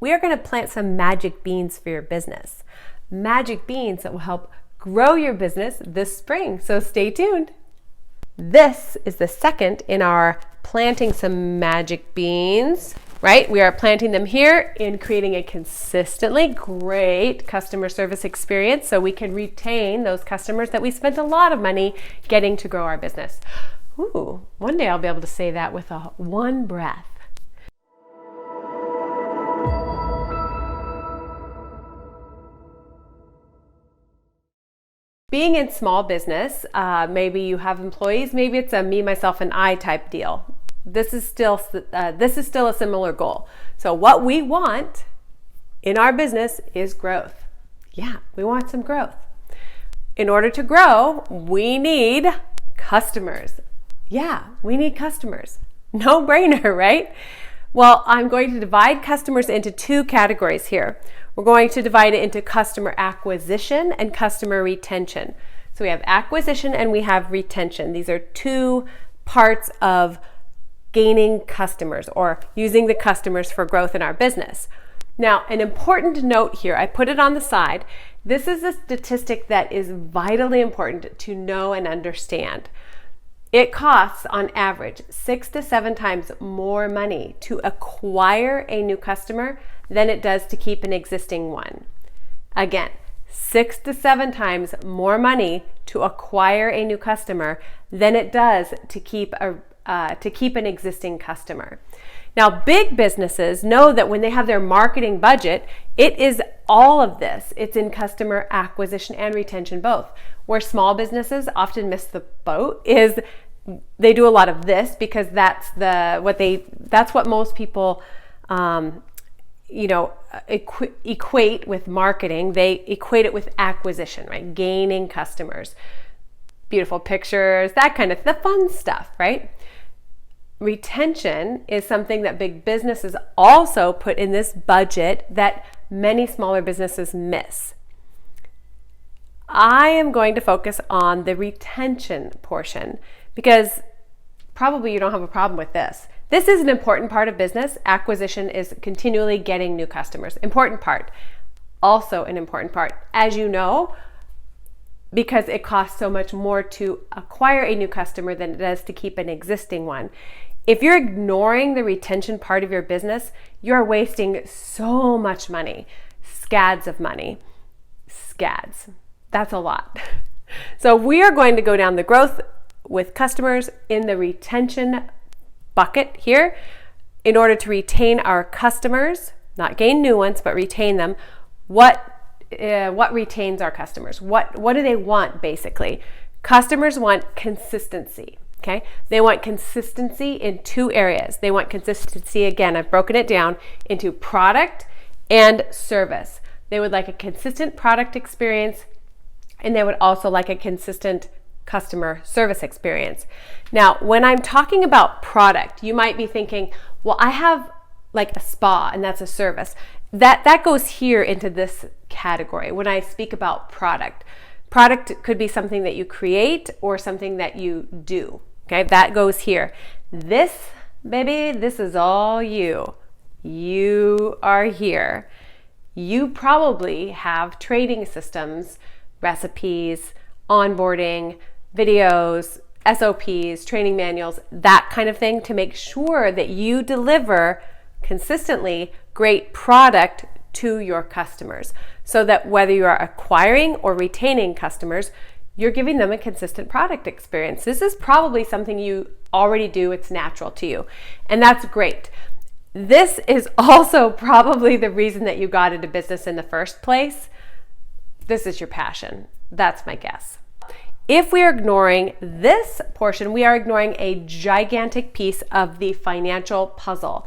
we are going to plant some magic beans for your business. Magic beans that will help grow your business this spring. So stay tuned. This is the second in our planting some magic beans, right? We are planting them here in creating a consistently great customer service experience so we can retain those customers that we spent a lot of money getting to grow our business. Ooh, one day I'll be able to say that with one breath. Being in small business, maybe you have employees, maybe it's a me, myself, and I type deal. This is still a similar goal. So what we want in our business is growth. Yeah, we want some growth. In order to grow, we need customers. Yeah, we need customers. No brainer, right? Well, I'm going to divide customers into two categories here. We're going to divide it into customer acquisition and customer retention. So we have acquisition and we have retention. These are two parts of gaining customers or using the customers for growth in our business. Now, an important note here, I put it on the side. This is a statistic that is vitally important to know and understand. It costs, on average, 6 to 7 times more money to acquire a new customer than it does to keep an existing one. Again, 6 to 7 times more money to acquire a new customer than it does to keep an existing customer. Now, big businesses know that when they have their marketing budget, it is all of this. It's in customer acquisition and retention both. Where small businesses often miss the boat is they do a lot of this because that's what most people equate with marketing. They equate it with acquisition, right? Gaining customers, beautiful pictures, that kind of the fun stuff, right? Retention is something that big businesses also put in this budget that many smaller businesses miss. I am going to focus on the retention portion because probably you don't have a problem with this. This is an important part of business. Acquisition is continually getting new customers. Important part. Also an important part. As you know, because it costs so much more to acquire a new customer than it does to keep an existing one. If you're ignoring the retention part of your business, you're wasting so much money. Scads of money. Scads. That's a lot. So we are going to go down the growth with customers in the retention bucket here. In order to retain our customers, not gain new ones, but retain them, what retains our customers? What do they want basically? Customers want consistency. Okay, they want consistency in two areas. They want consistency, again, I've broken it down into product and service. They would like a consistent product experience, and they would also like a consistent customer service experience. Now, when I'm talking about product, you might be thinking, well, I have like a spa and that's a service. That goes here into this category when I speak about product. Product could be something that you create or something that you do. Okay, that goes here. This, baby, this is all you. You are here. You probably have training systems, recipes, onboarding, videos, SOPs, training manuals, that kind of thing to make sure that you deliver consistently great product to your customers so that whether you are acquiring or retaining customers, you're giving them a consistent product experience. This is probably something you already do. It's natural to you. And that's great. This is also probably the reason that you got into business in the first place. This is your passion. That's my guess. If we are ignoring this portion, we are ignoring a gigantic piece of the financial puzzle.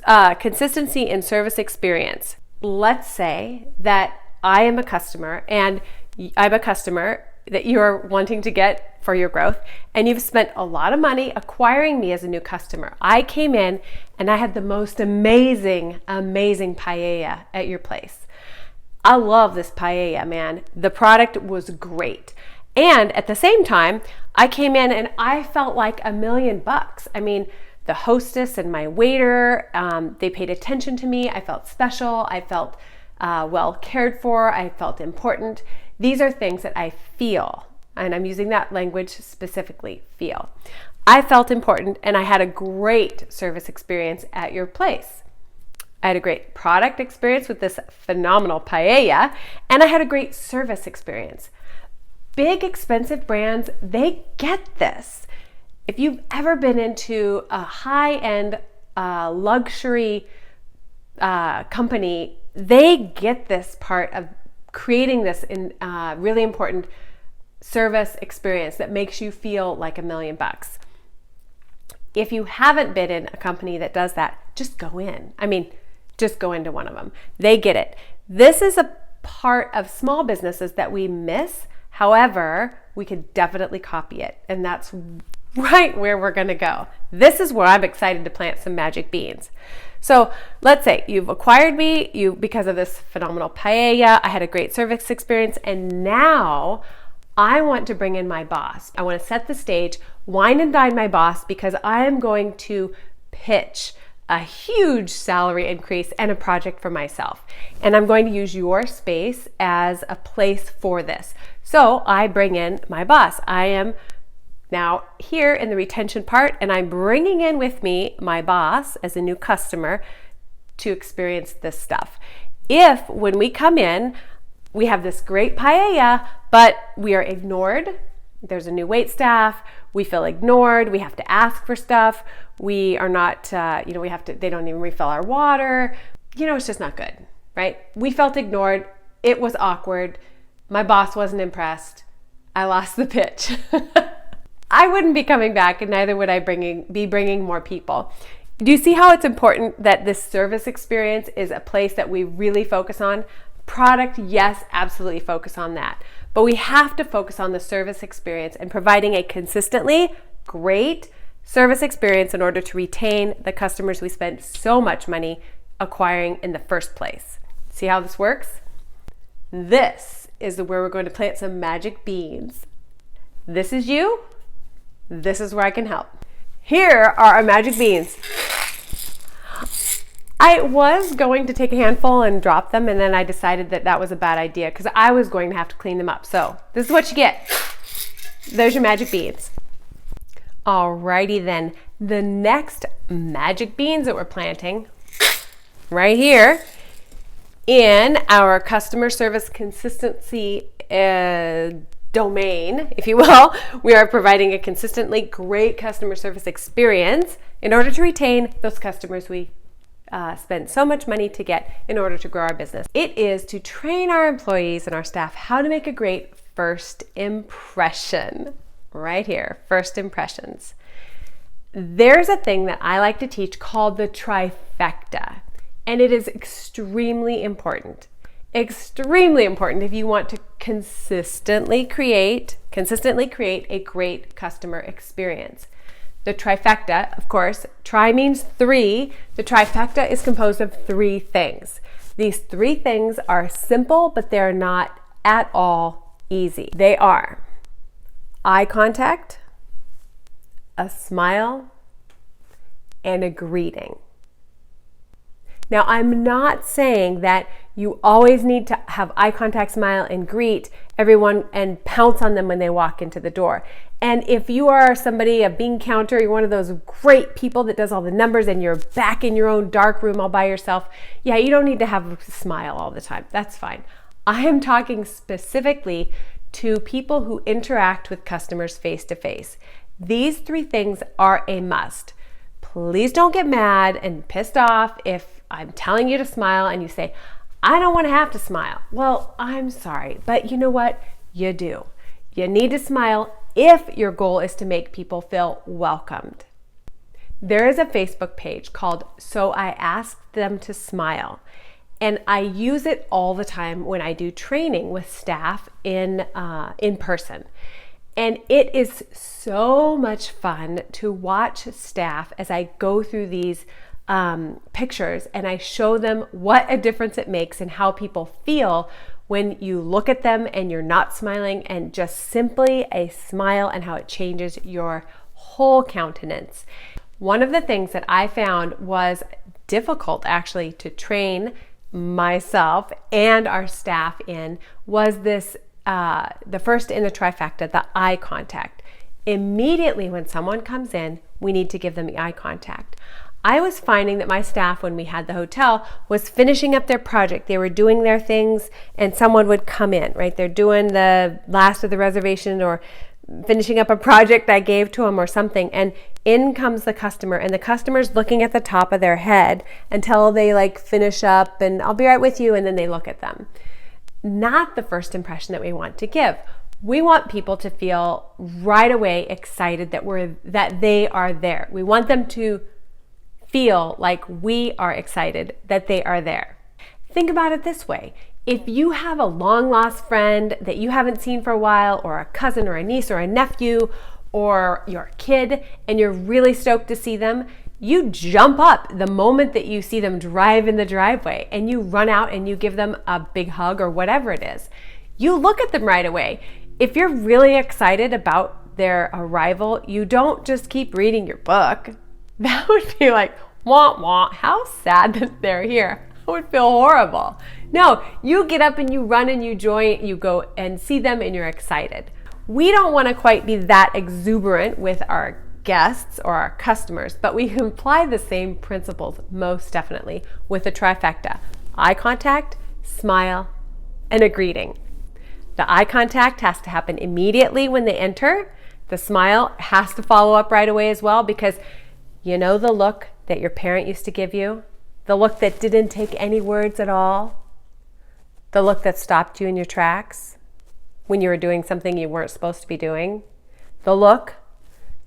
Consistency in service experience. Let's say that I am a customer and I'm a customer that you're wanting to get for your growth, and you've spent a lot of money acquiring me as a new customer. I came in and I had the most amazing paella at your place. I love this paella, man. The product was great. And at the same time, I came in and I felt like $1,000,000. I mean, the hostess and my waiter, they paid attention to me. I felt special. I felt well cared for. I felt important. These are things that I feel, and I'm using that language specifically, feel. I felt important, and I had a great service experience at your place. I had a great product experience with this phenomenal paella, and I had a great service experience. Big, expensive brands, they get this. If you've ever been into a high-end luxury company, they get this part of creating this really important service experience that makes you feel like $1 million. If you haven't been in a company that does that, just go in. Just go into one of them. They get it. This is a part of small businesses that we miss. However, we could definitely copy it. And that's right where we're going to go. This is where I'm excited to plant some magic beans. So let's say you've acquired me because of this phenomenal paella. I had a great service experience, and now I want to bring in my boss. I want to set the stage, wine and dine my boss, because I am going to pitch a huge salary increase and a project for myself. And I'm going to use your space as a place for this. So I bring in my boss. I am now here in the retention part, and I'm bringing in with me my boss as a new customer to experience this stuff. If when we come in, we have this great paella, but we are ignored, there's a new wait staff, we feel ignored, we have to ask for stuff, we are not, they don't even refill our water, it's just not good, right? We felt ignored, it was awkward, my boss wasn't impressed, I lost the pitch. I wouldn't be coming back, and neither would I be bringing more people. Do you see how it's important that this service experience is a place that we really focus on? Product, yes, absolutely focus on that. But we have to focus on the service experience and providing a consistently great service experience in order to retain the customers we spent so much money acquiring in the first place. See how this works? This is where we're going to plant some magic beans. This is you. This is where I can help. Here are our magic beans. I was going to take a handful and drop them, and then I decided that was a bad idea because I was going to have to clean them up. So this is what you get. There's your magic beans. Alrighty then. The next magic beans that we're planting right here in our customer service consistency domain, if you will, we are providing a consistently great customer service experience in order to retain those customers we spend so much money to get in order to grow our business. It is to train our employees and our staff how to make a great first impression. Right here, first impressions. There's a thing that I like to teach called the trifecta, and it is extremely important. Extremely important if you want to consistently create a great customer experience. The trifecta, of course, tri means three. The trifecta is composed of three things. These three things are simple, but they're not at all easy. They are eye contact, a smile, and a greeting. Now, I'm not saying that you always need to have eye contact, smile, and greet everyone and pounce on them when they walk into the door. And if you are somebody, a bean counter, you're one of those great people that does all the numbers and you're back in your own dark room all by yourself, yeah, you don't need to have a smile all the time. That's fine. I am talking specifically to people who interact with customers face to face. These three things are a must. Please don't get mad and pissed off if I'm telling you to smile and you say, I don't want to have to smile. Well, I'm sorry, but you know what? You do. You need to smile if your goal is to make people feel welcomed. There is a Facebook page called So I Asked Them to Smile, and I use it all the time when I do training with staff in person. And it is so much fun to watch staff as I go through these pictures and I show them what a difference it makes and how people feel when you look at them and you're not smiling, and just simply a smile and how it changes your whole countenance. One of the things that I found was difficult actually to train myself and our staff in was this, the first in the trifecta, the eye contact. Immediately when someone comes in, we need to give them the eye contact. I was finding that my staff, when we had the hotel, was finishing up their project. They were doing their things and someone would come in, right? They're doing the last of the reservation or finishing up a project I gave to them or something. And in comes the customer, and the customer's looking at the top of their head until they like finish up and I'll be right with you. And then they look at them. Not the first impression that we want to give. We want people to feel right away excited that they are there. We want them to feel like we are excited that they are there. Think about it this way. If you have a long lost friend that you haven't seen for a while, or a cousin or a niece or a nephew or your kid, and you're really stoked to see them, you jump up the moment that you see them drive in the driveway and you run out and you give them a big hug or whatever it is. You look at them right away. If you're really excited about their arrival, you don't just keep reading your book. That would be like, wah, wah, how sad that they're here. I would feel horrible. No, you get up and you run and you join, you go and see them and you're excited. We don't want to quite be that exuberant with our guests or our customers, but we can apply the same principles most definitely with a trifecta: eye contact, smile, and a greeting. The eye contact has to happen immediately when they enter. The smile has to follow up right away as well, because you know the look that your parent used to give you? The look that didn't take any words at all? The look that stopped you in your tracks when you were doing something you weren't supposed to be doing? The look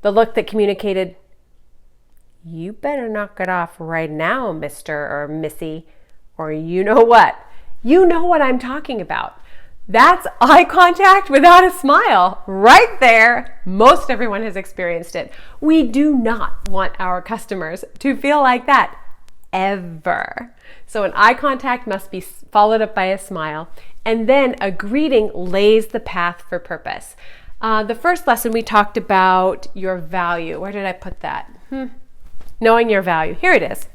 that communicated, you better knock it off right now, Mr. or Missy, or you know what? You know what I'm talking about. That's eye contact without a smile right there. Most everyone has experienced it. We do not want our customers to feel like that ever. So an eye contact must be followed up by a smile, and then a greeting lays the path for purpose. The first lesson we talked about your value. Where did I put that? Knowing your value. Here it is.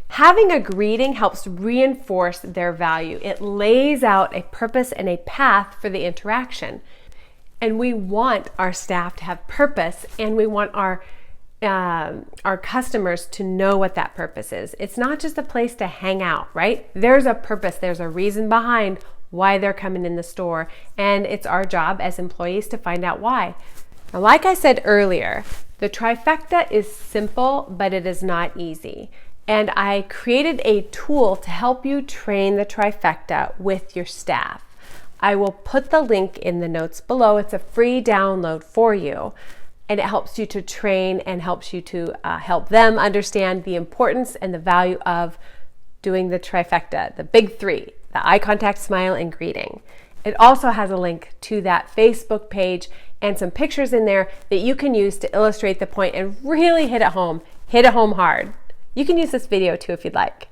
Having a greeting helps reinforce their value. It lays out a purpose and a path for the interaction. And we want our staff to have purpose, and we want our customers to know what that purpose is. It's not just a place to hang out, right? There's a purpose, there's a reason behind why they're coming in the store, and it's our job as employees to find out why. Now, like I said earlier, the trifecta is simple, but it is not easy. And I created a tool to help you train the trifecta with your staff. I will put the link in the notes below. It's a free download for you, and it helps you to train and helps you to help them understand the importance and the value of doing the trifecta, the big three: the eye contact, smile, and greeting. It also has a link to that Facebook page and some pictures in there that you can use to illustrate the point and really hit it home hard. You can use this video too if you'd like.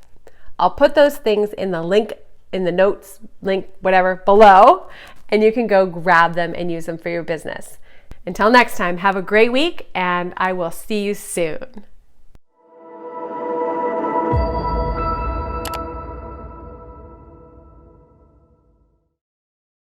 I'll put those things in the link, in the notes, link, whatever, below, and you can go grab them and use them for your business. Until next time, have a great week, and I will see you soon.